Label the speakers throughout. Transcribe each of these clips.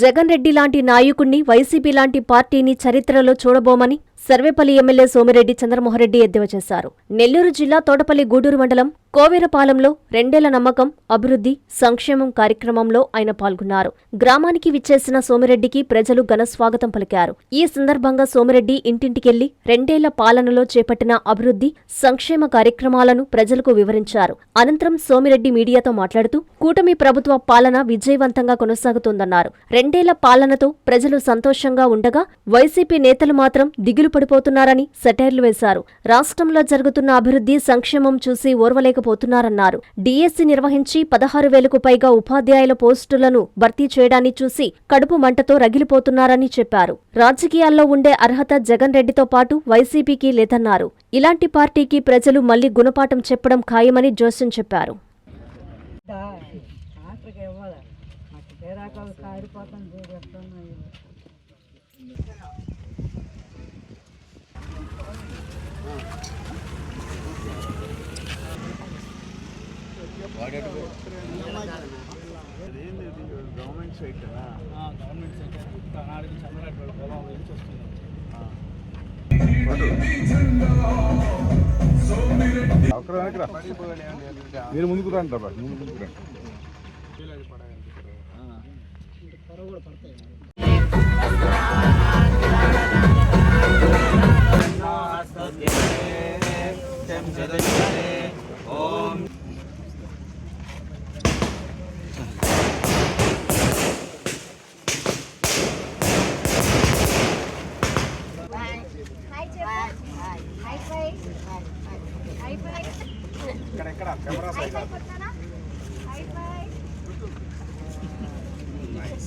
Speaker 1: జగన్ రెడ్డి లాంటి నాయకుణ్ణి, వైసీపీ లాంటి పార్టీని చరిత్రలో చూడబోమని సర్వేపల్లి ఎమ్మెల్యే సోమిరెడ్డి చంద్రమోహన్రెడ్డి ఎద్దేవా చేశారు. నెల్లూరు జిల్లా తోటపల్లి గూడూరు మండలం కోవేరపాలెంలో 2 ఏళ్ల నమ్మకం, అభివృద్ధి, సంక్షేమం కార్యక్రమంలో ఆయన పాల్గొన్నారు. గ్రామానికి విచ్చేసిన సోమిరెడ్డికి ప్రజలు ఘన స్వాగతం పలికారు. ఈ సందర్భంగా సోమిరెడ్డి ఇంటింటికెళ్లి 2 ఏళ్ల పాలనలో చేపట్టిన అభివృద్ధి, సంక్షేమ కార్యక్రమాలను ప్రజలకు వివరించారు. అనంతరం సోమిరెడ్డి మీడియాతో మాట్లాడుతూ కూటమి ప్రభుత్వ పాలన విజయవంతంగా కొనసాగుతోందన్నారు. 2 ఏళ్ల పాలనతో ప్రజలు సంతోషంగా ఉండగా వైసీపీ నేతలు మాత్రం దిగులు పడిపోతున్నారని సెటైర్లు వేశారు. రాష్ట్రంలో జరుగుతున్న అభివృద్ధి, సంక్షేమం చూసి ఓర్వలేకపోతున్నారన్నారు. డిఎస్సి నిర్వహించి 16,000కు పైగా ఉపాధ్యాయుల పోస్టులను భర్తీ చేయడాన్ని చూసి కడుపు మంటతో రగిలిపోతున్నారని చెప్పారు. రాజకీయాల్లో ఉండే అర్హత జగన్ రెడ్డితో పాటు వైసీపీకి లేదన్నారు. ఇలాంటి పార్టీకి ప్రజలు మళ్లీ గుణపాఠం చెప్పడం ఖాయమని జోస్యం చెప్పారు.
Speaker 2: గవర్నమెంట్ సైట్ మీరు ముందుకు రండి రా, ముందుకు రండి.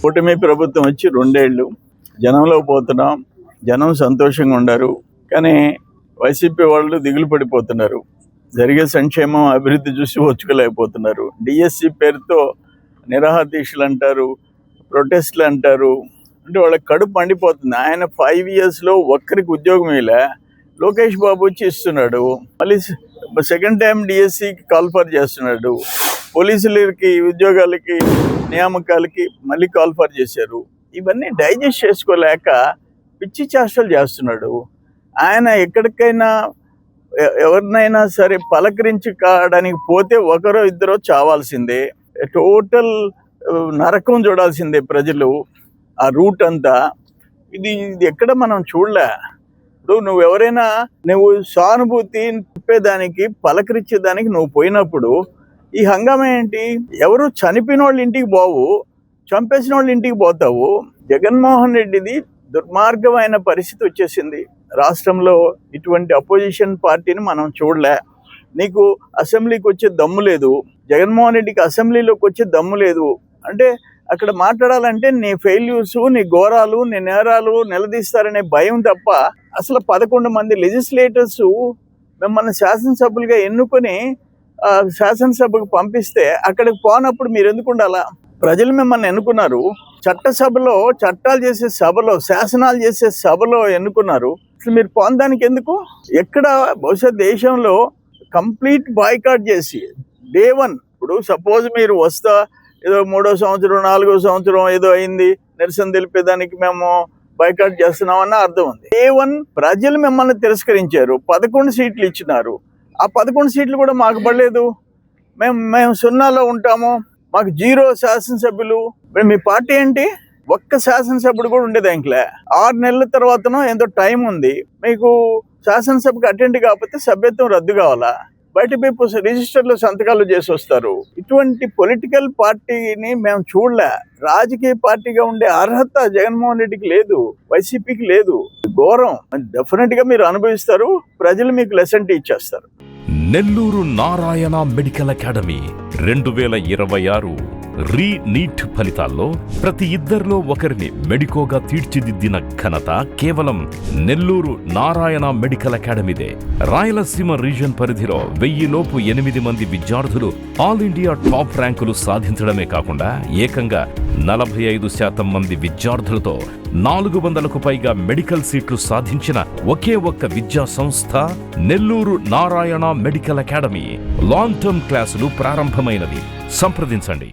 Speaker 3: కూటమి ప్రభుత్వం వచ్చి 2 ఏళ్ళు జనంలో పోతున్నాం, జనం సంతోషంగా ఉన్నారు. కానీ వైసీపీ వాళ్ళు దిగులు పడిపోతున్నారు. జరిగే సంక్షేమం, అభివృద్ధి చూసి వచ్చుకోలేకపోతున్నారు. డిఎస్సి పేరుతో నిరాహారదీక్షలు అంటారు, ప్రొటెస్ట్లు అంటారు. అంటే వాళ్ళకి కడుపు మండిపోతుంది. ఆయన 5 ఇయర్స్లో ఒక్కరికి ఉద్యోగం ఇలా లోకేష్ బాబు వచ్చి ఇస్తున్నాడు. మళ్ళీ సెకండ్ టైం డిఎస్సికి కాల్ఫర్ చేస్తున్నాడు. పోలీసులకి ఉద్యోగాలకి నియామకాలకి మళ్ళీ కాల్ఫర్ చేశారు. ఇవన్నీ డైజెస్ట్ చేసుకోలేక పిచ్చి చేష్టలు చేస్తున్నాడు. ఆయన ఎక్కడికైనా ఎవరినైనా సరే పలకరించి కావడానికి పోతే 1-2 చావాల్సిందే. టోటల్ నరకం చూడాల్సిందే ప్రజలు. ఆ రూట్ అంతా ఇది ఎక్కడ మనం చూడలే. ఇప్పుడు నువ్వెవరైనా నువ్వు సానుభూతి చెప్పేదానికి, పలకరించేదానికి నువ్వు పోయినప్పుడు ఈ హంగామా ఏంటి? ఎవరు చనిపోయిన వాళ్ళ ఇంటికి పోవు, చంపేసిన వాళ్ళ ఇంటికి పోతావు. జగన్మోహన్ రెడ్డిది దుర్మార్గమైన పరిస్థితి వచ్చేసింది. రాష్ట్రంలో ఇటువంటి అపోజిషన్ పార్టీని మనం చూడలే. నీకు అసెంబ్లీకి వచ్చే దమ్ము లేదు, జగన్మోహన్ రెడ్డికి అసెంబ్లీలోకి వచ్చే దమ్ము లేదు. అంటే అక్కడ మాట్లాడాలంటే నీ ఫెయిల్యూర్స్, నీ ఘోరాలు, నీ నేరాలు నిలదీస్తారనే భయం తప్ప అసలు 11 మంది లెజిస్లేటర్స్ మిమ్మల్ని శాసనసభ్యులుగా ఎన్నుకొని శాసనసభకు పంపిస్తే అక్కడికి పోనప్పుడు మీరు ఎందుకు ఉండాలా? ప్రజలు మిమ్మల్ని ఎన్నుకున్నారు. చట్టసభలో, చట్టాలు చేసే సభలో, శాసనాలు చేసే సభలో ఎన్నుకున్నారు. అసలు మీరు పోనడానికి ఎందుకు? ఎక్కడ బహుశా దేశంలో కంప్లీట్ బాయ్కాట్ చేసి డే 1 ఇప్పుడు సపోజ్ మీరు వస్తా ఏదో 3వ సంవత్సరం 4వ సంవత్సరం ఏదో అయింది నిరసన తెలిపేదానికి మేము బాయ్కాట్ చేస్తున్నామన్న అర్థం ఉంది. డే 1 ప్రజలు మిమ్మల్ని తిరస్కరించారు. 11 సీట్లు ఇచ్చినారు. ఆ 11 సీట్లు కూడా మాకు పడలేదు. మేము 0లో ఉంటాము, మాకు 0 శాసనసభ్యులు. మీ పార్టీ ఏంటి? ఒక్క శాసనసభ్యుడు కూడా ఉండేది ఇంకలే. 6 నెలల తర్వాతనో ఎంతో టైం ఉంది. మీకు శాసనసభకు అటెండ్ కాకపోతే సభ్యత్వం రద్దు కావాలా? బయట పోయి రిజిస్టర్లో సంతకాలు చేసి వస్తారు. ఇటువంటి పొలిటికల్ పార్టీని మేము చూడలే. రాజకీయ పార్టీగా ఉండే అర్హత జగన్మోహన్ రెడ్డికి లేదు, వైసీపీకి లేదు. ఘోరం. డెఫినెట్ గా మీరు అనుభవిస్తారు. ప్రజలు మీకు లెసన్ టీచ్ చేస్తారు.
Speaker 4: నెల్లూరు నారాయణ మెడికల్ అకాడమీ 2026 రీ-నీట్ ఫలితాల్లో ప్రతి ఇద్దరిలో ఒకరిని మెడికోగా తీర్చిదిద్దిన ఘనత కేవలం నెల్లూరు నారాయణ మెడికల్ అకాడమీదే. రాయలసీమ రీజన్ పరిధిలో 1000 లోపు 8 మంది విద్యార్థులు ఆల్ ఇండియా టాప్ ర్యాంకులు సాధించడమే కాకుండా ఏకంగా 45% మంది విద్యార్థులతో 400కు పైగా మెడికల్ సీట్లు సాధించిన ఒకే ఒక్క విద్యా సంస్థ Nellore Narayana medical academy. Long term క్లాసులు ప్రారంభమైనవి. సంప్రదించండి.